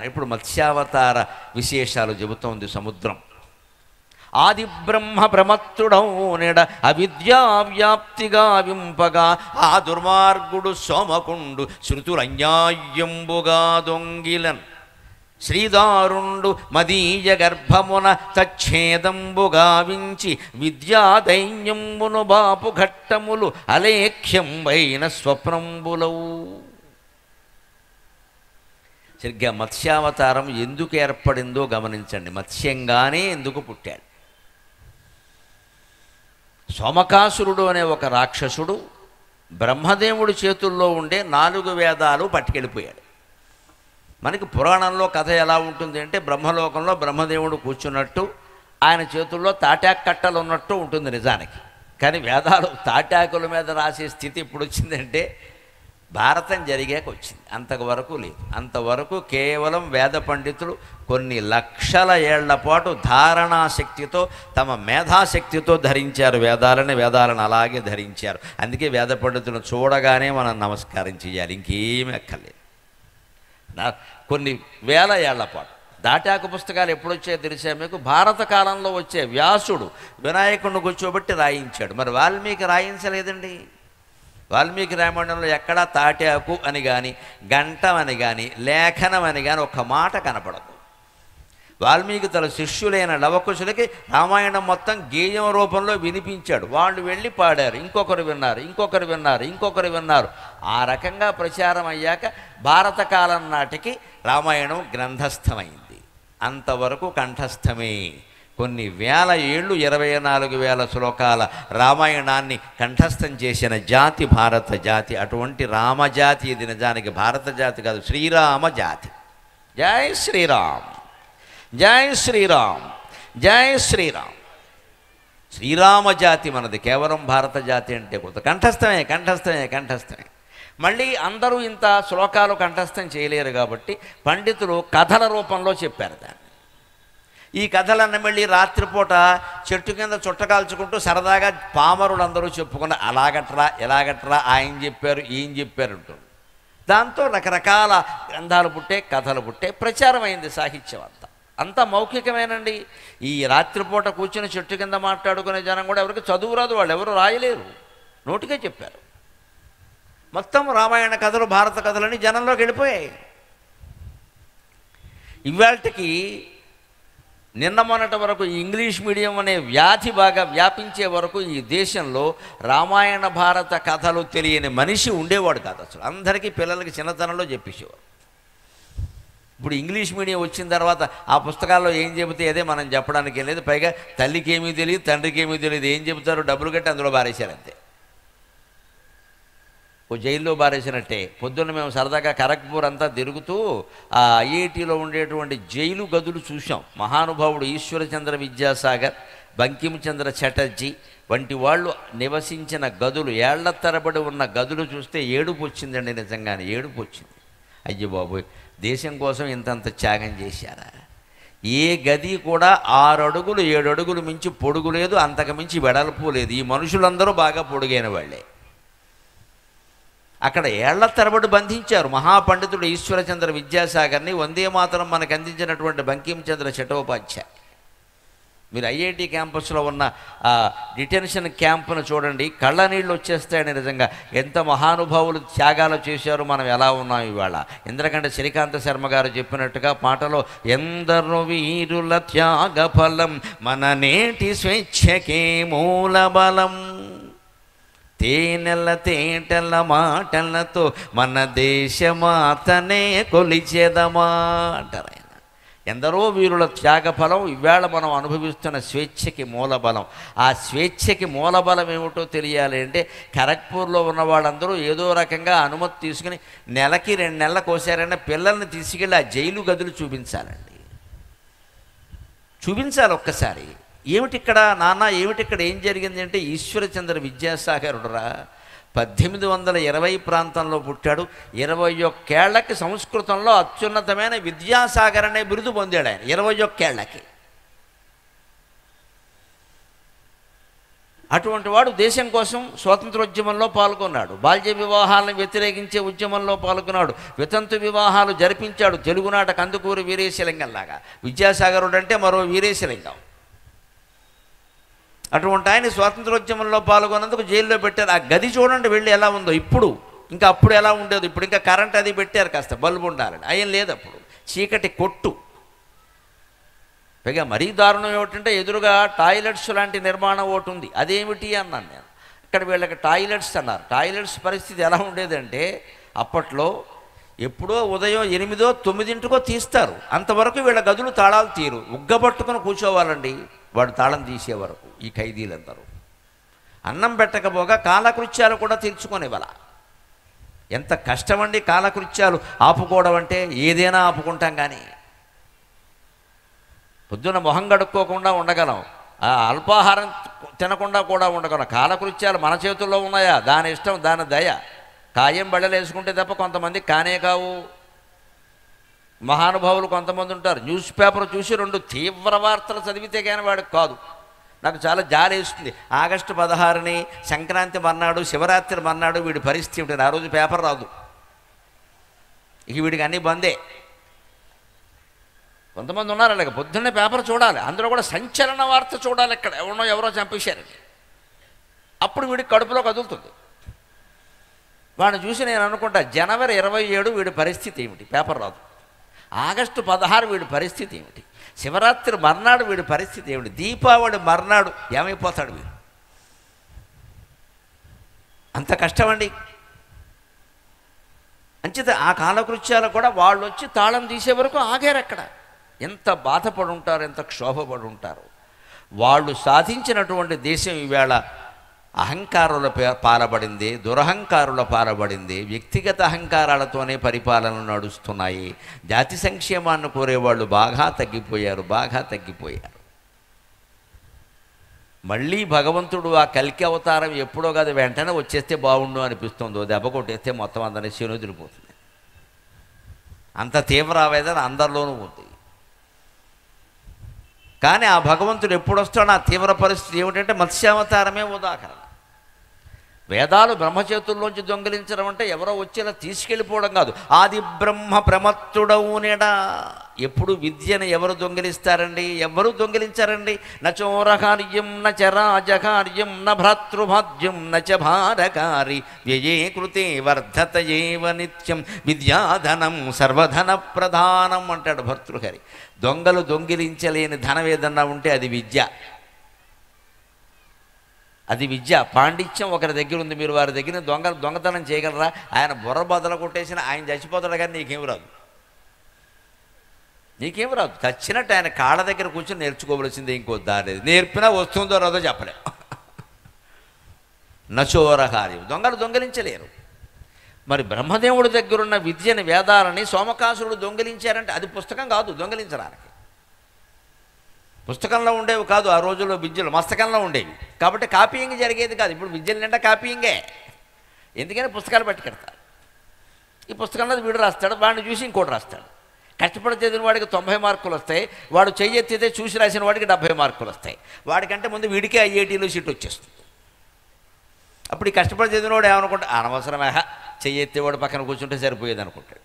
ఇప్పుడు మత్స్యావతార విశేషాలు చెబుతోంది సముద్రం. ఆది బ్రహ్మ ప్రమత్తుడౌ నెడ అవిద్యా వ్యాప్తిగా వింపగా ఆ దుర్మార్గుడు సోమకుండు శృతులన్యాయంబుగా దొంగిలన్ శ్రీదారుండు మదీయ గర్భమున తచ్ఛేదంబుగా వించి విద్యాదైన్యంబును బాపు ఘట్టములు అలేఖ్యంబైన స్వప్నంబులవు. సరిగ్గా మత్స్యావతారం ఎందుకు ఏర్పడిందో గమనించండి. మత్స్యంగానే ఎందుకు పుట్టాడు? సోమకాసురుడు అనే ఒక రాక్షసుడు బ్రహ్మదేవుడి చేతుల్లో ఉండే 4 వేదాలు పట్టుకెళ్ళిపోయాడు. మనకి పురాణంలో కథ ఎలా ఉంటుంది అంటే, బ్రహ్మలోకంలో బ్రహ్మదేవుడు కూర్చున్నట్టు ఆయన చేతుల్లో తాటాకు కట్టలు ఉన్నట్టు ఉంటుంది నిజానికి. కానీ వేదాలు తాటాకుల మీద రాసే స్థితి ఇప్పుడు వచ్చిందంటే భారతం జరిగాక వచ్చింది. అంతవరకు లేదు. అంతవరకు కేవలం వేద పండితులు కొన్ని లక్షల ఏళ్ల పాటు ధారణాశక్తితో తమ మేధాశక్తితో ధరించారు వేదాలను అలాగే ధరించారు. అందుకే వేద పండితులను చూడగానే మనం నమస్కారం చేయాలి, ఇంకేమీ అక్కర్లేదు. కొన్ని వేల ఏళ్ల పాటు దాటాకు పుస్తకాలు ఎప్పుడొచ్చాయో తెలిసే మీకు? భారత కాలంలో వచ్చే. వ్యాసుడు వినాయకుడిని కూర్చోబెట్టి రాయించాడు. మరి వాల్మీకి రాయించలేదండి. వాల్మీకి రామాయణంలో ఎక్కడా తాటాకు అని కానీ, గంటం అని కానీ, లేఖనం అని కానీ ఒక్క మాట కనపడదు. వాల్మీకి తన శిష్యులైన లవకుశులకి రామాయణం మొత్తం గేయం రూపంలో వినిపించాడు. వాళ్ళు వెళ్ళి పాడారు, ఇంకొకరు విన్నారు, ఇంకొకరు విన్నారు, ఇంకొకరు విన్నారు. ఆ రకంగా ప్రచారం అయ్యాక భారత కాలం నాటికి రామాయణం గ్రంథస్థమైంది. అంతవరకు కంఠస్థమే. కొన్ని వేల ఏళ్ళు 24,000 శ్లోకాల రామాయణాన్ని కంఠస్థం చేసిన జాతి భారత జాతి. అటువంటి రామజాతి ఇది. నిజానికి భారత జాతి కాదు, శ్రీరామ జాతి. జై శ్రీరామ్, జై శ్రీరామ్, జై శ్రీరామ్. శ్రీరామ జాతి మనది. కేవలం భారత జాతి అంటే కొంత కంఠస్థమే, కంఠస్థమే, కంఠస్థమే. మళ్ళీ అందరూ ఇంత శ్లోకాలు కంఠస్థం చేయలేరు కాబట్టి పండితులు కథల రూపంలో చెప్పారు దాన్ని. ఈ కథలన్నీ మళ్ళీ రాత్రిపూట చెట్టు కింద చుట్టకాల్చుకుంటూ సరదాగా పామరులందరూ చెప్పుకున్న అలాగట్రా ఎలాగట్రా ఆయన చెప్పారు ఈయన చెప్పారు ఉంటుంది. దాంతో రకరకాల గ్రంథాలు పుట్టే, కథలు పుట్టే, ప్రచారం అయింది సాహిత్యం అంతా. అంతా మౌఖికమేనండి. ఈ రాత్రిపూట కూర్చుని చెట్టు కింద మాట్లాడుకునే జనం కూడా ఎవరికి చదువు రాదు, వాళ్ళు ఎవరు రాయలేరు, నోటికే చెప్పారు. మొత్తం రామాయణ కథలు, భారత కథలని జనంలోకి వెళ్ళిపోయాయి. ఇవాళకి నిన్న మొన్నటి వరకు ఇంగ్లీష్ మీడియం అనే వ్యాధి బాగా వ్యాపించే వరకు ఈ దేశంలో రామాయణ భారత కథలు తెలియని మనిషి ఉండేవాడు కాదు అసలు. అందరికీ పిల్లలకి చిన్నతనంలో చెప్పేసేవారు. ఇప్పుడు ఇంగ్లీష్ మీడియం వచ్చిన తర్వాత ఆ పుస్తకాల్లో ఏం చెబితే అదే మనం చెప్పడానికి లేదు. పైగా తల్లికి ఏమీ తెలియదు, తండ్రికి ఏమీ తెలియదు. ఏం చెబుతారు? డబ్బులు కట్టి అందులో బారేశారంతే. ఓ జైల్లో బారేసినట్టే. పొద్దున్న మేము సరదాగా ఖరగ్పూర్ అంతా తిరుగుతూ ఆ ఐఐటీలో ఉండేటువంటి జైలు గదులు చూసాం. మహానుభావుడు ఈశ్వరచంద్ర విద్యాసాగర్, బంకించంద్ర చటర్జీ వంటి వాళ్ళు నివసించిన గదులు, ఏళ్ల తరబడి ఉన్న గదులు చూస్తే ఏడుపు వచ్చిందండి. నిజంగానే ఏడుపు వచ్చింది. అయ్యో బాబోయ్, దేశం కోసం ఇంతంత త్యాగం చేశారా? ఏ గది కూడా 6 అడుగులు 7 అడుగులు మించి పొడుగు లేదు, అంతకు మించి వెడల్పు లేదు. ఈ మనుషులందరూ బాగా పొడుగైన వాళ్ళే. అక్కడ ఏళ్ల తరబడి బంధించారు. మహాపండితుడు ఈశ్వరచంద్ర విద్యాసాగర్ని, వందే మాతరం మనకు అందించినటువంటి బంకించంద్ర చటోపాధ్యాయ్. మీరు ఐఐటి క్యాంపస్లో ఉన్న ఆ డిటెన్షన్ క్యాంపును చూడండి, కళ్ళ నీళ్ళు వచ్చేస్తాయని. నిజంగా ఎంత మహానుభావులు త్యాగాలు చేశారు, మనం ఎలా ఉన్నాం ఇవాళ. ఇంద్రకంఠ శ్రీకాంత శర్మ గారు చెప్పినట్టుగా పాటలో, ఎందరో వీరుల త్యాగ ఫలం మన నేటి స్వేచ్ఛకే మూలబలం, తేనెల తేటల మాటలతో మన దేశమాతనే కొలిచేదమా అంటారు ఆయన. ఎందరో వీరుల త్యాగఫలం ఇవాళ మనం అనుభవిస్తున్న స్వేచ్ఛకి మూలబలం. ఆ స్వేచ్ఛకి మూలబలం ఏమిటో తెలియాలి అంటే, ఖరగ్పూర్లో ఉన్న వాళ్ళందరూ ఏదో రకంగా అనుమతి తీసుకుని నెలకి 2 నెలలకు ఒకసారైనా పిల్లల్ని తీసుకెళ్ళి ఆ జైలు గదులు చూపించాలండి. చూపించాలి ఒక్కసారి. ఏమిటిక్కడ నాన్న, ఏమిటిక్కడ ఏం జరిగింది అంటే, ఈశ్వరచంద్ర విద్యాసాగరుడురా 1820 ప్రాంతంలో పుట్టాడు. 21 ఏళ్లకి సంస్కృతంలో అత్యున్నతమైన విద్యాసాగర్ అనే బిరుదు పొందాడు ఆయన. 21 ఏళ్లకి. అటువంటి వాడు దేశం కోసం స్వాతంత్రోద్యమంలో పాల్గొన్నాడు, బాల్య వివాహాలను వ్యతిరేకించే ఉద్యమంలో పాల్గొన్నాడు, వితంతు వివాహాలు జరిపించాడు. తెలుగునాట కందుకూరి వీరేశలింగంలాగా. విద్యాసాగరుడు అంటే మరో వీరేశలింగం. అటువంటి ఆయన స్వాతంత్రోద్యమంలో పాల్గొన్నందుకు జైల్లో పెట్టారు. ఆ గది చూడండి వెళ్ళి ఎలా ఉందో ఇప్పుడు, ఇంకా అప్పుడు ఎలా ఉండేది. ఇప్పుడు ఇంకా కరెంట్ అది పెట్టారు, కాస్త బల్బు ఉండాలని. అయ్యం లేదు, అప్పుడు చీకటి కొట్టు. పైగా మరీ దారుణం ఏమిటంటే ఎదురుగా టాయిలెట్స్ లాంటి నిర్మాణం ఒకటి ఉంది. అదేమిటి అన్నాను నేను. ఇక్కడ వీళ్ళకి టాయిలెట్స్ అన్నారు. టాయిలెట్స్ పరిస్థితి ఎలా ఉండేదంటే అప్పట్లో ఎప్పుడో ఉదయం 8, 9 తీస్తారు. అంతవరకు వీళ్ళ గదులు తాళాలు తీరు. ఉగ్గబట్టుకుని కూర్చోవాలండి వాడు తాళం తీసే వరకు. ఈ ఖైదీలందరూ అన్నం పెట్టకపోగా కాలకృత్యాలు కూడా తీర్చుకునేవాళ్ళ. ఎంత కష్టమండి కాలకృత్యాలు ఆపుకోవడం అంటే. ఏదైనా ఆపుకుంటాం కానీ పొద్దున్న మొహం కడుక్కోకుండా ఉండగలం, అల్పాహారం తినకుండా కూడా ఉండగలం. కాలకృత్యాలు మన చేతుల్లో ఉన్నాయా? దాని ఇష్టం, దాని దయ. కాయం బళ్ళలు వేసుకుంటే తప్ప కొంతమంది కానే కావు. మహానుభావులు కొంతమంది ఉంటారు, న్యూస్ పేపర్ చూసి 2 తీవ్ర వార్తలు చదివితే కానీ వాడికి కాదు. నాకు చాలా జాలి వేస్తుంది. ఆగస్టు 16ని సంక్రాంతి మర్నాడు, శివరాత్రి మర్నాడు వీడి పరిస్థితి ఉంటుంది. ఆ రోజు పేపర్ రాదు, ఇక వీడికి అన్నీ బందే. కొంతమంది ఉన్నారు అలాగే, పొద్దున్నే పేపర్ చూడాలి, అందులో కూడా సంచలన వార్త చూడాలి. ఇక్కడ ఎవరో చంపేశారని. అప్పుడు వీడికి కడుపులో కదులుతుంది. వాడిని చూసి నేను అనుకుంటా, జనవరి 27 వీడి పరిస్థితి ఏమిటి? పేపర్ రాదు. ఆగస్టు 16 వీడి పరిస్థితి ఏమిటి? శివరాత్రి మర్నాడు వీడి పరిస్థితి ఏమిటి? దీపావళి మర్నాడు ఏమైపోతాడు వీడు? అంత కష్టమండి. అంచేత ఆ కాలకృత్యాలు కూడా వాళ్ళు వచ్చి తాళం తీసే వరకు ఆగారు అక్కడ. ఎంత బాధపడి ఉంటారు, ఎంత క్షోభపడి ఉంటారు. వాళ్ళు సాధించినటువంటి దేశం ఈవేళ అహంకారుల పాలబడింది, దురహంకారుల పాలబడింది. వ్యక్తిగత అహంకారాలతోనే పరిపాలనలు నడుస్తున్నాయి. జాతి సంక్షేమాన్ని కోరేవాళ్ళు బాగా తగ్గిపోయారు. మళ్ళీ భగవంతుడు ఆ కల్కి అవతారం ఎప్పుడో కాదు వెంటనే వచ్చేస్తే బాగుండు అనిపిస్తుందో. దెబ్బ కొట్టేస్తే మొత్తం అందరినీ శనుదిరిపోతుంది. అంత తీవ్ర ఆవేదన అందరిలోనూ ఉంది. కానీ ఆ భగవంతుడు ఎప్పుడు వస్తాడో ఆ తీవ్ర పరిస్థితి ఏమిటంటే మత్స్యావతారమే ఉదాహరణ. వేదాలు బ్రహ్మచేతుల్లోంచి దొంగిలించడం అంటే ఎవరో వచ్చేలా తీసుకెళ్ళిపోవడం కాదు. ఆది బ్రహ్మ ప్రమత్తుడవునేడా. ఎప్పుడు విద్యను ఎవరు దొంగిలిస్తారండి? ఎవరు దొంగిలించారండి? నచోరకార్యం నచరాజకార్యం నభ్రాతృభాద్యం నచ భారకారి వ్యయే కృతే వర్ధతయేవ నిత్యం విద్యాధనం సర్వధన ప్రధానం అంటాడు భర్తృహరి. దొంగలు దొంగిలించలేని ధనం ఏదన్నా ఉంటే అది విద్య. అది విద్య. పాండిత్యం ఒకరి దగ్గర ఉంది, మీరు వారి దగ్గర దొంగతనం చేయగలరా? ఆయన బుర్ర బద్దలు కొట్టేసిన ఆయన చచ్చిపోతాడు, కానీ నీకేం రాదు. చచ్చినట్టు ఆయన కాళ్ళ దగ్గర కూర్చొని నేర్చుకోవలసిందే, ఇంకో దారి లేదు. నేర్పినా వస్తుందో రాదో చెప్పలే. నచోరకార్యం. దొంగలు దొంగిలించలేరు. మరి బ్రహ్మదేవుడి దగ్గరున్న విద్యని, వేదాలని సోమకాసురుడు దొంగిలించారంటే అది పుస్తకం కాదు దొంగిలించడానికి. పుస్తకంలో ఉండేవి కాదు ఆ రోజుల్లో విద్యలు, మస్తకంలో ఉండేవి. కాబట్టి కాపీయింగ్ జరిగేది కాదు. ఇప్పుడు విద్యలు నిండా కాపీయింగే. ఎందుకని పుస్తకాలు పట్టుకెడతారు. ఈ పుస్తకంలో వీడు రాస్తాడు, వాడిని చూసి ఇంకోటి రాస్తాడు. కష్టపడి చదివిన వాడికి 90 మార్కులు వస్తాయి, వాడు చెయ్యెత్తితే చూసి రాసిన వాడికి 70 మార్కులు వస్తాయి. వాడికంటే ముందు వీడికే IITలో సీట్ వచ్చేస్తుంది. అప్పుడు ఈ కష్టపడి చదివినవాడు ఏమనుకుంటా, అనవసరమే చెయ్యెత్తేవాడు పక్కన కూర్చుంటే సరిపోయేది అనుకుంటాడు.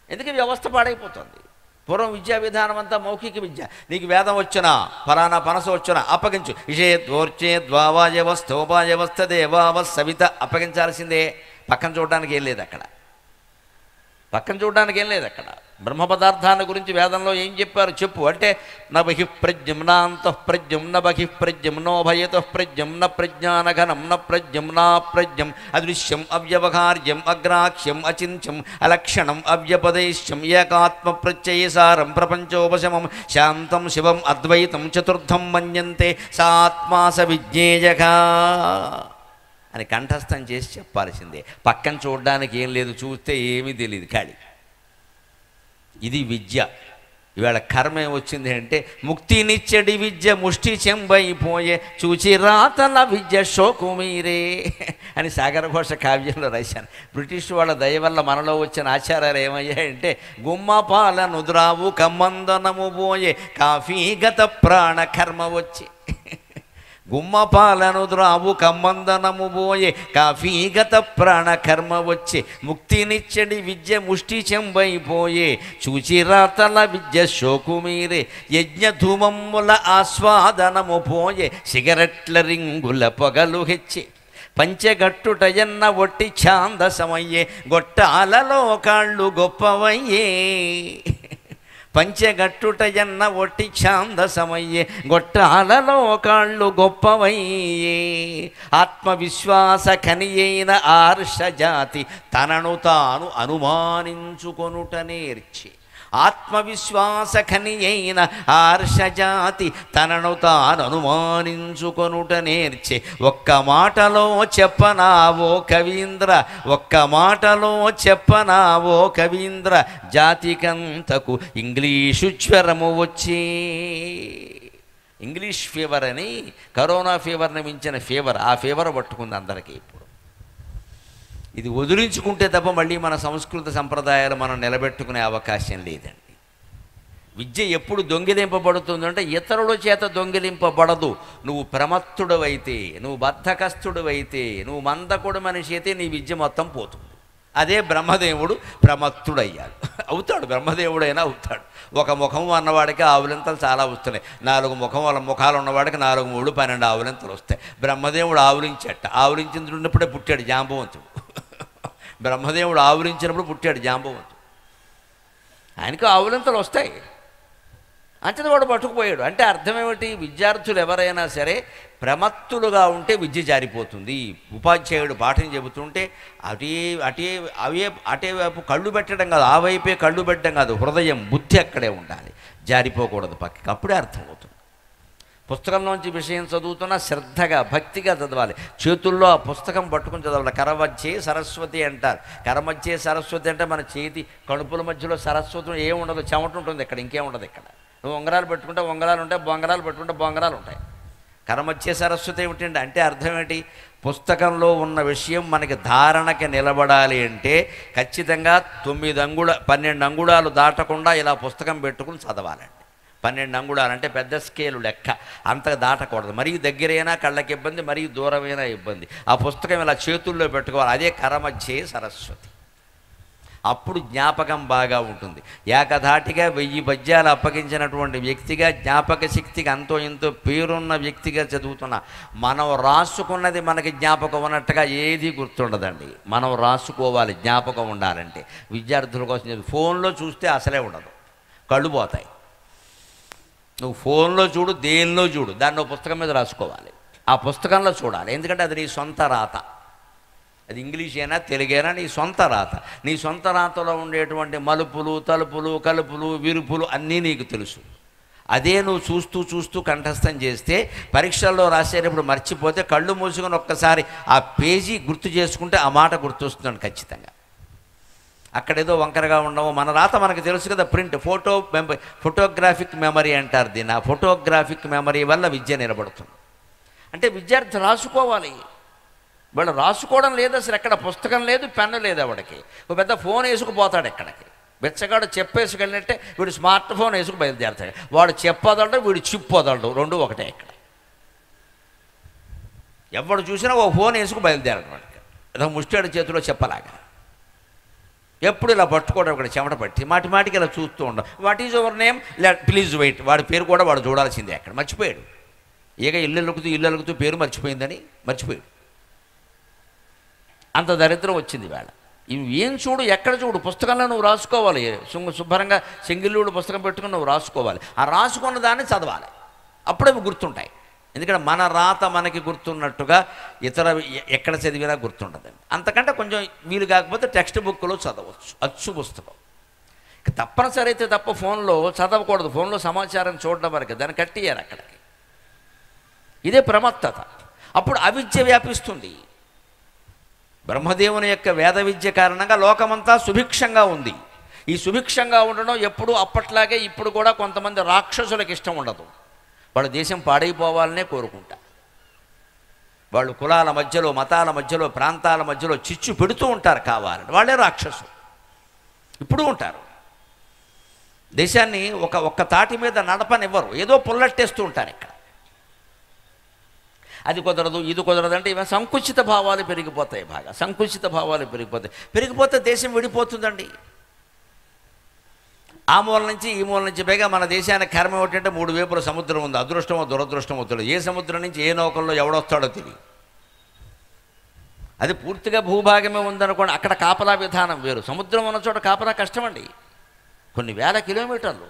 ఎందుకంటే వ్యవస్థ పాడైపోతుంది. పూర్వం విద్యా విధానం అంతా మౌఖిక విద్య. నీకు వేదం వచ్చినా, ఫలానా పనస వచ్చినా అప్పగించు. ఇషేద్వోర్చే ద్వావాయవస్థోపాయవస్థ దేవావ సవిత అప్పగించాల్సిందే. పక్కన చూడడానికి ఏం లేదు అక్కడ. బ్రహ్మ పదార్థాన్ని గురించి వేదంలో ఏం చెప్పారు చెప్పు అంటే, నబహి ప్రజ్ఞం నాంతః ప్రజ్ఞం నబహి ప్రజ్ఞం నోభయతః ప్రజ్ఞం న ప్రజ్ఞానఘనం న ప్రజ్ఞం నా ప్రజ్ఞం అదృశ్యం అవ్యవహార్యం అగ్రాఖ్యం అచింత్యం అలక్షణం అవ్యపదేశ్యం ఏకాత్మ ప్రత్యయసారం ప్రపంచోపశమం శాంతం శివం అద్వైతం చతుర్థం మన్యంతే సాత్మా స విజ్ఞేయక అని కంఠస్థం చేసి చెప్పాల్సిందే. పక్కన చూడడానికి ఏం లేదు, చూస్తే ఏమీ తెలియదు, ఖాళీ. ఇది విద్య. ఇవాళ కర్మ ఏమొచ్చింది అంటే, ముక్తినిచ్చడి విద్య ముష్టి చెంబైపోయే చూచి రాతల విద్య శోకుమీరే అని సాగర ఘోష కావ్యంలో రాశాను. బ్రిటిష్ వాళ్ళ దయ వల్ల మనలో వచ్చిన ఆచారాలు ఏమయ్యాయంటే, గుమ్మ పాలను ద్రావు కమ్మందనము పోయే కాఫీ గత ప్రాణ కర్మ వచ్చి. గుమ్మపాలను ద్రావు కమ్మందనము పోయే కాఫీగత ప్రాణ కర్మ వచ్చే ముక్తినిచ్చడి విద్య ముష్టి చెంబైపోయే చూచిరాతల విద్య శోకు మీరే యజ్ఞ ధూమముల ఆస్వాదనము పోయే సిగరెట్ల రింగుల పొగలు హెచ్చి పంచెగట్టుటయన్న ఒట్టి ఛాందసమయ్యే గొట్టాలలో కాళ్ళు గొప్పవయ్యే పంచెగట్టుటయన్న ఒట్టి ఛాందసమయ్యే గొట్టాలలో కాళ్ళు గొప్పవయ్యే ఆత్మవిశ్వాస ఖనియైన ఆర్షజాతి తనను తాను అనుమానించుకొనుట నేర్చి ఆత్మవిశ్వాస ఖనియైన ఆర్షజాతి తనను తాను అనుమానించుకొనుట నేర్చి ఒక్క మాటలో చెప్పనావో కవీంద్ర ఒక్క మాటలో చెప్పనావో కవీంద్ర జాతికంతకు ఇంగ్లీషు జ్వరము వచ్చి ఇంగ్లీష్ ఫీవర్ అని కరోనా ఫీవర్ని మించిన ఫీవర్ ఆ ఫీవర్ పట్టుకుంది అందరికీ ఇప్పుడు ఇది వదిలించుకుంటే తప్ప మళ్ళీ మన సంస్కృత సంప్రదాయాలు మనం నిలబెట్టుకునే అవకాశం లేదండి విద్య ఎప్పుడు దొంగిలింపబడుతుందంటే ఇతరుల చేత దొంగిలింపబడదు నువ్వు ప్రమత్తుడవైతే నువ్వు బద్ధకస్తుడవైతే నువ్వు మందకుడు మనిషి అయితే నీ విద్య మొత్తం పోతుంది అదే బ్రహ్మదేవుడు ప్రమత్తుడయ్యాడు అవుతాడు బ్రహ్మదేవుడైనా అవుతాడు ఒక ముఖం అన్నవాడికి ఆవులింతలు చాలా వస్తున్నాయి 4 ముఖాలు ఉన్నవాడికి 4 3 12 ఆవులింతలు వస్తాయి బ్రహ్మదేవుడు ఆవులించినప్పుడే పుట్టాడు జాంబవంతుడు బ్రహ్మదేవుడు ఆవులించినప్పుడు పుట్టాడు జాంబవంతుడు ఆయనకు ఆవులింతలు వస్తాయి అంచనా వాడు పట్టుకుపోయాడు అంటే అర్థమేమిటి విద్యార్థులు ఎవరైనా సరే ప్రమత్తులుగా ఉంటే విద్య జారిపోతుంది ఉపాధ్యాయుడు పాఠం చెబుతుంటే అటే వైపు కళ్ళు పెట్టడం కాదు ఆ వైపే కళ్ళు పెట్టడం కాదు హృదయం బుద్ధి అక్కడే ఉండాలి జారిపోకూడదు పక్కకి అప్పుడే అర్థమవుతుంది పుస్తకంలోంచి విషయం చదువుతున్నా శ్రద్ధగా భక్తిగా చదవాలి చేతుల్లో ఆ పుస్తకం పట్టుకుని చదవాలి కరమధ్యే సరస్వతి అంటారు కరమధ్యే సరస్వతి అంటే మన చేతి కడుపుల మధ్యలో సరస్వతి ఏముండదు చెమట ఉంటుంది ఇక్కడ ఇంకేముండదు ఇక్కడ నువ్వు ఉంగరాలు పెట్టుకుంటే ఉంగరాలు ఉంటాయి బొంగరాలు పెట్టుకుంటే బొంగరాలు ఉంటాయి కరమధ్యే సరస్వతి ఏమిటండి అంటే అర్థం ఏంటి పుస్తకంలో ఉన్న విషయం మనకి ధారణకి నిలబడాలి అంటే ఖచ్చితంగా 12 అంగుళాలు దాటకుండా ఇలా పుస్తకం పెట్టుకుని చదవాలండి 12 అంగుళాలు అంటే పెద్ద స్కేలు లెక్క అంతగా దాటకూడదు మరీ దగ్గరైనా కళ్ళకి ఇబ్బంది మరీ దూరమైనా ఇబ్బంది ఆ పుస్తకం ఇలా చేతుల్లో పెట్టుకోవాలి అదే కరమధ్యే సరస్వతి అప్పుడు జ్ఞాపకం బాగా ఉంటుంది ఏకధాటిగా 1000 పద్యాలు అప్పగించినటువంటి వ్యక్తిగా జ్ఞాపక శక్తికి అంతో ఎంతో పేరున్న వ్యక్తిగా చదువుతున్నా మనం రాసుకున్నది మనకి జ్ఞాపకం ఉన్నట్టుగా ఏది గుర్తుండదండి మనం రాసుకోవాలి జ్ఞాపకం ఉండాలంటే విద్యార్థుల కోసం ఫోన్లో చూస్తే అసలే ఉండదు కళ్ళు పోతాయి నువ్వు ఫోన్లో చూడు దేనిలో చూడు దాన్ని పుస్తకం మీద రాసుకోవాలి ఆ పుస్తకంలో చూడాలి ఎందుకంటే అది నీ సొంత రాత అది ఇంగ్లీష్ అయినా తెలుగైనా నీ సొంత రాత నీ సొంత రాతలో ఉండేటువంటి మలుపులు తలుపులు కలుపులు విరుపులు అన్నీ నీకు తెలుసు అదే నువ్వు చూస్తూ కంఠస్థం చేస్తే పరీక్షల్లో రాసేటప్పుడు మర్చిపోతే కళ్ళు మూసుకొని ఒక్కసారి ఆ పేజీ గుర్తు చేసుకుంటే ఆ మాట గుర్తొస్తుందండి ఖచ్చితంగా అక్కడేదో వంకరగా ఉండవు మన రాత మనకు తెలుసు కదా ప్రింట్ ఫోటోగ్రాఫిక్ మెమరీ అంటారు దీన్ని ఆ ఫోటోగ్రాఫిక్ మెమరీ వల్ల విద్య నిలబడుతుంది అంటే విద్యార్థి రాసుకోవాలి వాడు రాసుకోవడం లేదు అసలు ఎక్కడ పుస్తకం లేదు పెన్ను లేదు వాడికి ఒక పెద్ద ఫోన్ వేసుకుపోతాడు ఎక్కడికి బెచ్చగాడు చెప్పేసుకెళ్ళినట్టే వీడు స్మార్ట్ ఫోన్ వేసుకు బయలుదేరుతాడు వాడు చెప్పదలడు వీడు చిప్పదలడు రెండు ఒకటే ఇక్కడ ఎవడు చూసినా ఓ ఫోన్ వేసుకు బయలుదేరడు వాడికి ఏదో ముష్టాడు చేతిలో చెప్పలాగా ఎప్పుడు ఇలా పట్టుకోవడం ఇక్కడ చెమట పట్టి మాటికి ఇలా చూస్తూ ఉండడం what is your name please wait వాడి పేరు కూడా వాడు చూడాల్సిందే అక్కడ మర్చిపోయాడు ఇల్లు అలుగుతూ పేరు మర్చిపోయాడు అంత దరిద్రం వచ్చింది వేళ ఇవి ఏం చూడు ఎక్కడ చూడు పుస్తకంలో నువ్వు రాసుకోవాలి శుభ్రంగా చెంగిల్లుడు పుస్తకం పెట్టుకుని నువ్వు రాసుకోవాలి ఆ రాసుకున్న దాన్ని చదవాలి అప్పుడే గుర్తుంటాయి ఎందుకంటే మన రాత మనకి గుర్తున్నట్టుగా ఇతర ఎక్కడ చదివినా గుర్తుండదండి అంతకంటే కొంచెం వీలు కాకపోతే టెక్స్ట్ బుక్లో చదవచ్చు అచ్చు పుస్తకం తప్పనిసరి అయితే తప్ప ఫోన్లో చదవకూడదు ఫోన్లో సమాచారం చూడడం వరకు దాన్ని కట్టియారు అక్కడికి ఇదే ప్రమత్తత అప్పుడు అవిద్య వ్యాపిస్తుంది బ్రహ్మదేవుని యొక్క వేద విద్య కారణంగా లోకమంతా సుభిక్షంగా ఉంది ఈ సుభిక్షంగా ఉండడం ఎప్పుడు అప్పట్లాగే ఇప్పుడు కూడా కొంతమంది రాక్షసులకు ఇష్టం ఉండదు వాళ్ళు దేశం పాడైపోవాలనే కోరుకుంటారు వాళ్ళు కులాల మధ్యలో మతాల మధ్యలో ప్రాంతాల మధ్యలో చిచ్చు పెడుతూ ఉంటారు కావాలని వాళ్ళే రాక్షసులు ఇప్పుడు ఉంటారు దేశాన్ని ఒక్క తాటి మీద నడపనివ్వరు ఏదో పుల్లట్టేస్తూ ఉంటారు ఇక్కడ అది కుదరదు ఇది కుదరదు అంటే ఇవి సంకుచిత భావాలు పెరిగిపోతాయి, బాగా సంకుచిత భావాలు పెరిగిపోతే దేశం విడిపోతుందండి. ఆ మూల నుంచి ఈ మూల నుంచి. పైగా మన దేశానికి కర్మ ఏమిటంటే 3 వైపుల సముద్రం ఉంది. అదృష్టమో దురదృష్టమో తెలియదు. ఏ సముద్రం నుంచి ఏ నౌకల్లో ఎవడొస్తాడో తెలియదు. అది పూర్తిగా భూభాగమే ఉందనుకోండి, అక్కడ కాపలా విధానం వేరు. సముద్రం ఉన్న చోట కాపలా కష్టమండి, కొన్ని వేల కిలోమీటర్లు.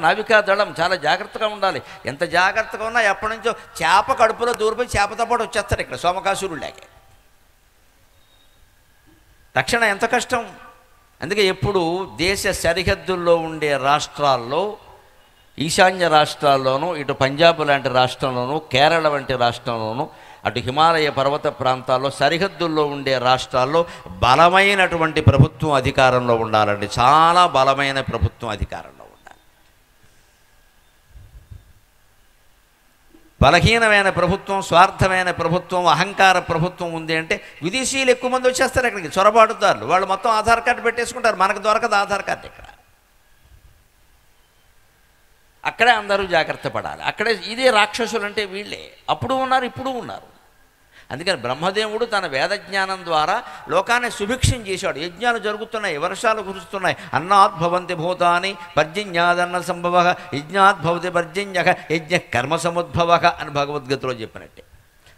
నావికా దళం చాలా జాగ్రత్తగా ఉండాలి. ఎంత జాగ్రత్తగా ఉన్నా ఎప్పటి నుంచో చేప కడుపులో దూరిపోయి చేపతో పాటు వచ్చేస్తారు ఇక్కడ సోమకాసురులాగే. రక్షణ ఎంత కష్టం. అందుకే ఎప్పుడు దేశ సరిహద్దుల్లో ఉండే రాష్ట్రాల్లో, ఈశాన్య రాష్ట్రాల్లోనూ, ఇటు పంజాబ్ లాంటి రాష్ట్రంలోనూ, కేరళ వంటి రాష్ట్రంలోనూ, అటు హిమాలయ పర్వత ప్రాంతాల్లో సరిహద్దుల్లో ఉండే రాష్ట్రాల్లో బలమైనటువంటి ప్రభుత్వం అధికారంలో ఉండాలండి. చాలా బలమైన ప్రభుత్వం అధికారంలో ఉండాలి. బలహీనమైన ప్రభుత్వం, స్వార్థమైన ప్రభుత్వం, అహంకార ప్రభుత్వం ఉంది అంటే విదేశీయులు ఎక్కువ మంది వచ్చేస్తారు అక్కడికి, చొరబాటుదారులు. వాళ్ళు మొత్తం ఆధార్ కార్డు పెట్టేసుకుంటారు, మనకు దొరకదు ఆధార్ కార్డు ఇక్కడ. అక్కడే అందరూ జాగ్రత్త పడాలి. అక్కడే ఇదే రాక్షసులు అంటే వీళ్ళే. అప్పుడు ఉన్నారు, ఇప్పుడు ఉన్నారు. అందుకని బ్రహ్మదేవుడు తన వేదజ్ఞానం ద్వారా లోకాన్ని సుభిక్షం చేశాడు. యజ్ఞాలు జరుగుతున్నాయి, వర్షాలు కురుస్తున్నాయి. అన్నాద్భవంతి భూతాని పర్జన్యాదన్న సంభవ యజ్ఞాద్భవతి పర్జన్య యజ్ఞ కర్మ సముద్భవ అని భగవద్గీతలో చెప్పినట్టే.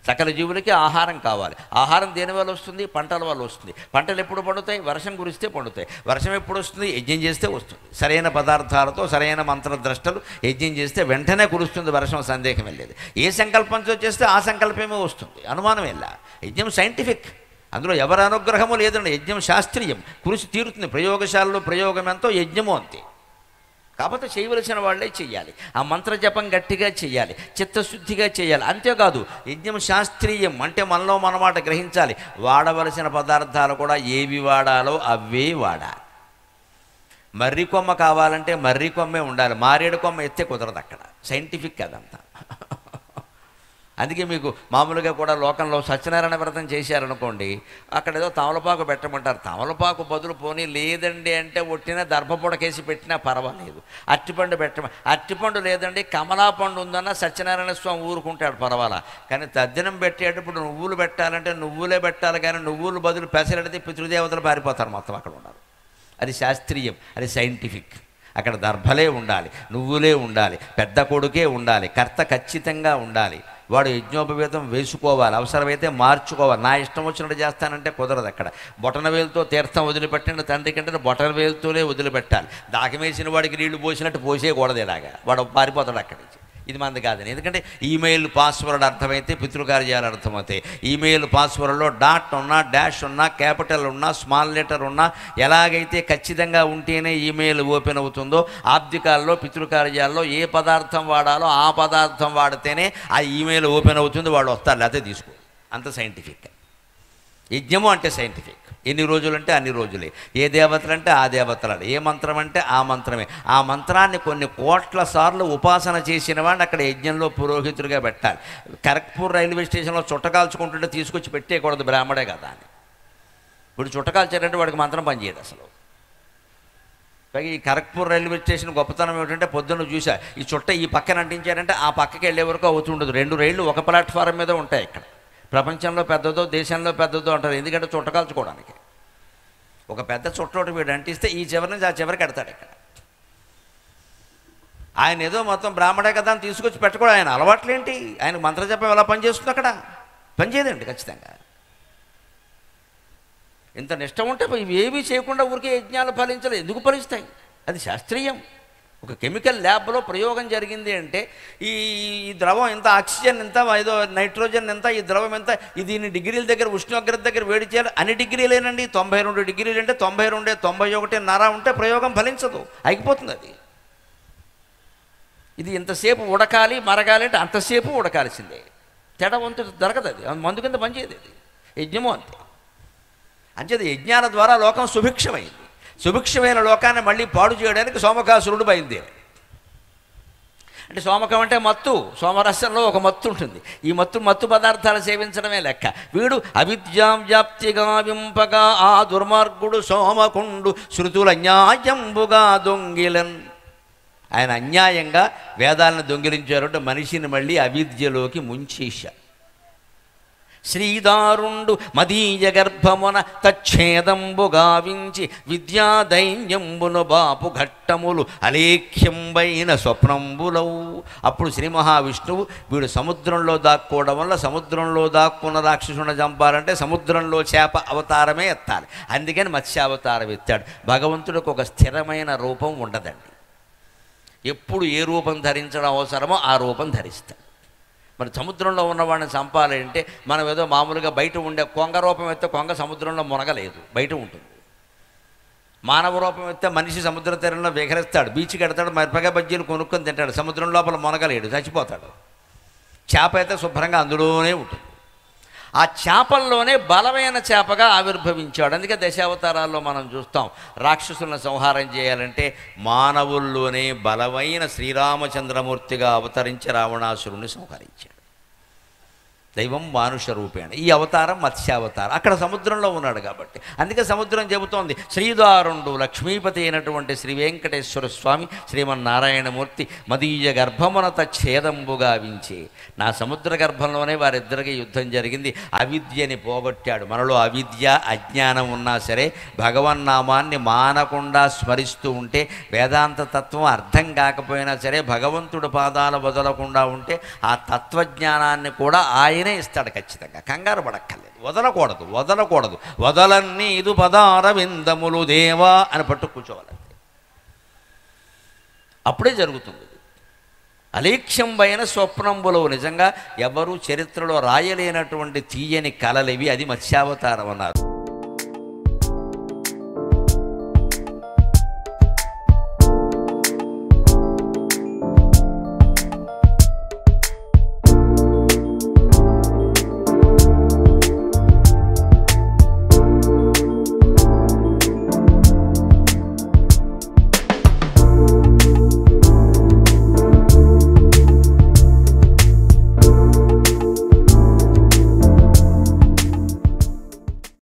సకల జీవులకి ఆహారం కావాలి. ఆహారం దేని వల్ల వస్తుంది? పంటల వల్ల వస్తుంది. పంటలు ఎప్పుడు పండుతాయి? వర్షం కురిస్తే పండుతాయి. వర్షం ఎప్పుడు వస్తుంది? యజ్ఞం చేస్తే వస్తుంది. సరైన పదార్థాలతో సరైన మంత్రద్రష్టలు యజ్ఞం చేస్తే వెంటనే కురుస్తుంది వర్షం, సందేహం వెళ్ళేది. ఏ సంకల్పంతో చేస్తే ఆ సంకల్పమే వస్తుంది, అనుమానం వెళ్ళా. యజ్ఞం సైంటిఫిక్, అందులో ఎవరి అనుగ్రహము లేదండి. యజ్ఞం శాస్త్రీయం, కురిసి తీరుతుంది. ప్రయోగశాలలో ప్రయోగం ఎంతో, యజ్ఞము అంతే. కాకపోతే చేయవలసిన వాళ్ళే చెయ్యాలి. ఆ మంత్రజపం గట్టిగా చెయ్యాలి, చిత్తశుద్ధిగా చేయాలి. అంతేకాదు యజ్ఞం శాస్త్రీయం అంటే మనలో మనమాట గ్రహించాలి. వాడవలసిన పదార్థాలు కూడా ఏవి వాడాలో అవే వాడాలి. మర్రి కొమ్మ కావాలంటే మర్రి కొమ్మే ఉండాలి, మారేడు కొమ్మ ఎత్తే కుదరదు అక్కడ. సైంటిఫిక్ అదంతా. అందుకే మీకు మామూలుగా కూడా లోకంలో సత్యనారాయణ వ్రతం చేశారనుకోండి, అక్కడ ఏదో తమలపాకు పెట్టమంటారు. తమలపాకు బదులు పోనీ లేదండి అంటే ఒట్టిన దర్భపొడకేసి పెట్టినా పర్వాలేదు. అరటిపండు అరటిపండు లేదండి కమలా పండు ఉందన్న సత్యనారాయణ స్వామి ఊరుకుంటాడు, పర్వాలా. కానీ తద్దినం పెట్టేటప్పుడు నువ్వులు పెట్టాలంటే నువ్వులే పెట్టాలి, కానీ నువ్వులు బదులు పెసరెడితే పితృదేవతలు పారిపోతారు మొత్తం అక్కడ ఉన్నారు. అది శాస్త్రీయం, అది సైంటిఫిక్. అక్కడ దర్భలే ఉండాలి, నువ్వులే ఉండాలి, పెద్ద కొడుకే ఉండాలి, కర్త ఖచ్చితంగా ఉండాలి. వాడు యజ్ఞోపవేతం వేసుకోవాలి, అవసరమైతే మార్చుకోవాలి. నా ఇష్టం వచ్చినట్టు చేస్తానంటే కుదరదు అక్కడ. బొటన వేలుతో తీర్థం వదిలిపెట్టండి తండ్రి కంటే బొటన వేలుతోనే వదిలిపెట్టాలి. దాకమేసిన వాడికి నీళ్లు పోసినట్టు పోసేయకూడదు. ఇలాగా వాడు పారిపోతాడు అక్కడి నుంచి. ఇది మంది కాదని. ఎందుకంటే ఈమెయిల్ పాస్వర్డ్ అర్థమైతే పితృకార్యాలు అర్థమవుతాయి. ఈమెయిల్ పాస్వర్డ్లో డాట్ ఉన్నా, డాష్ ఉన్నా, క్యాపిటల్ ఉన్నా, స్మాల్ లెటర్ ఉన్నా, ఎలాగైతే ఖచ్చితంగా ఉంటేనే ఈమెయిల్ ఓపెన్ అవుతుందో, ఆబ్దికాల్లో పితృకార్యాల్లో ఏ పదార్థం వాడాలో ఆ పదార్థం వాడితేనే ఆ ఈమెయిల్ ఓపెన్ అవుతుంది. వాడు వస్తారు, లేకపోతే తీసుకో. అంత సైంటిఫిక్. యజ్ఞము అంటే సైంటిఫిక్. ఎన్ని రోజులు అంటే అన్ని రోజులే. ఏ దేవతలు అంటే ఆ దేవతలు, ఏ మంత్రం అంటే ఆ మంత్రమే. ఆ మంత్రాన్ని కొన్ని కోట్ల సార్లు ఉపాసన చేసిన వాడిని అక్కడ యజ్ఞంలో పురోహితుడిగా పెట్టాలి. ఖరగ్పూర్ రైల్వే స్టేషన్లో చుట్టకాల్చుకుంటుంటే తీసుకొచ్చి పెట్టేయకూడదు, బ్రాహ్మడే కదా అని. ఇప్పుడు చుట్టకాల్చారంటే వాడికి మంత్రం పనిచేయదు అసలు. పైగా ఈ ఖరగ్పూర్ రైల్వే స్టేషన్ గొప్పతనం ఏమిటంటే పొద్దున్న చూసా, ఈ చుట్ట ఈ పక్కన అంటించారంటే ఆ పక్కకి వెళ్ళే వరకు అవుతుండదు. 2 రైళ్లు ఒక ప్లాట్ఫారం మీద ఉంటాయి ఇక్కడ. ప్రపంచంలో పెద్దదో దేశంలో పెద్దదో అంటారు, ఎందుకంటే చుట్టకాల్చుకోవడానికి. ఒక పెద్ద చుట్టోటి వీడు అంటిస్తే ఈ చివరి నుంచి ఆ చివరికి కడతాడు ఇక్కడ. ఆయన ఏదో మొత్తం బ్రాహ్మడే కదా అని తీసుకొచ్చి పెట్టుకోవడం ఆయన అలవాట్లేంటి? ఆయనకు మంత్రజపం ఎలా పనిచేస్తుంది అక్కడ? పనిచేయదండి ఖచ్చితంగా. ఇంత నిష్ట ఉంటే ఇవి ఏమీ చేయకుండా ఊరికే యజ్ఞాలు ఫలించలేదు. ఎందుకు ఫలిస్తాయి? అది శాస్త్రీయం. ఒక కెమికల్ ల్యాబ్లో ప్రయోగం జరిగింది అంటే ఈ ద్రవం ఎంత, ఆక్సిజన్ ఎంత, ఏదో నైట్రోజన్ ఎంత, ఈ ద్రవం ఎంత, దీన్ని డిగ్రీల దగ్గర ఉష్ణోగ్రత దగ్గర వేడి చేయాలి. అన్ని డిగ్రీలేనండి. 92 డిగ్రీలు అంటే 92, 91.5 ఉంటే ప్రయోగం ఫలించదు, అయిపోతుంది అది. ఇది ఇంతసేపు ఉడకాలి మరగాలి అంటే అంతసేపు ఉడకాల్సిందే. తేడా వంతు దొరకదు. అది మందు కింద పనిచేయదు. అది యజ్ఞము అంతే. అంచేది యజ్ఞాల ద్వారా లోకం సుభిక్షమైంది. సుభిక్షమైన లోకాన్ని మళ్ళీ పాడు చేయడానికి సోమకాసురుడు బయలుదేరాడు. అంటే సోమకం అంటే మత్తు. సోమరసంలో ఒక మత్తు ఉంటుంది. ఈ మత్తు పదార్థాలు సేవించడమే లెక్క. వీడు అవిద్యాం వ్యాప్తిగా వింపగా ఆ దుర్మార్గుడు సోమకుండు శృతుల న్యాయంబుగా దొంగిలన్. ఆయన అన్యాయంగా వేదాలను దొంగిలించారంటే మనిషిని మళ్ళీ అవిద్యలోకి ముంచేశారు. శ్రీదారుండు మదీయ గర్భమున తచ్ఛేదంబు గావించి విద్యాదైన్యంబును బాపు ఘట్టములు అలేఖ్యంబైన స్వప్నంబులవు. అప్పుడు శ్రీ మహావిష్ణువు వీడు సముద్రంలో దాక్కోవడం వల్ల సముద్రంలో దాక్కున్న రాక్షసుని చంపాలంటే సముద్రంలో చేప అవతారమే ఎత్తాలి. అందుకని మత్స్యావతారం ఎత్తాడు. భగవంతుడికి ఒక స్థిరమైన రూపం ఉండదండి. ఎప్పుడు ఏ రూపం ధరించడం అవసరమో ఆ రూపం ధరిస్తాడు. మరి సముద్రంలో ఉన్నవాడిని చంపాలి అంటే మనం ఏదో మామూలుగా బయట ఉండే కొంగ రూపం ఎత్తే కొంగ సముద్రంలో మునగలేదు, బయట ఉంటుంది. మానవ రూపం ఎత్తే మనిషి సముద్ర తీరంలో విహరిస్తాడు, బీచ్కి ఎడతాడు, మిరపకాయ బజ్జీలు కొనుక్కొని తింటాడు, సముద్రం లోపల మునగలేడు, చచ్చిపోతాడు. చేప అయితే శుభ్రంగా అందులోనే ఉంటుంది. ఆ చేపల్లోనే బలమైన చేపగా ఆవిర్భవించాడు. అందుకే దశావతారాల్లో మనం చూస్తాం, రాక్షసులను సంహారం చేయాలంటే మానవుల్లోనే బలమైన శ్రీరామచంద్రమూర్తిగా అవతరించి రావణాసురుని సంహరించాడు. దైవం మానుష రూపేణ. ఈ అవతారం మత్స్యావతారం. అక్కడ సముద్రంలో ఉన్నాడు కాబట్టి అందుకే సముద్రం చెబుతోంది, శ్రీదారుండు లక్ష్మీపతి అయినటువంటి శ్రీ వెంకటేశ్వర స్వామి శ్రీమన్నారాయణమూర్తి మదీయ గర్భమున తచ్ఛేదంబుగా వించే. నా సముద్ర గర్భంలోనే వారిద్దరికి యుద్ధం జరిగింది. అవిద్యని పోగొట్టాడు. మనలో అవిద్య అజ్ఞానం ఉన్నా సరే భగవన్నామాన్ని మానకుండా స్మరిస్తూ ఉంటే, వేదాంత తత్వం అర్థం కాకపోయినా సరే భగవంతుడి పాదాలు వదలకుండా ఉంటే ఆ తత్వజ్ఞానాన్ని కూడా ఆయనే ఇస్తాడు ఖచ్చితంగా. కంగారు పడక్కర్లేదు. వదలకూడదు. వదలన్నీ ఇది పదారవిందములు దేవా అని పట్టు కూర్చోవాలంటే అప్పుడే జరుగుతుంది. అలేఖ్యంబైన స్వప్నంబులు. నిజంగా ఎవరు చరిత్రలో రాయలేనటువంటి తీయని కలలివి. అది మత్స్యావతారం అన్నారు.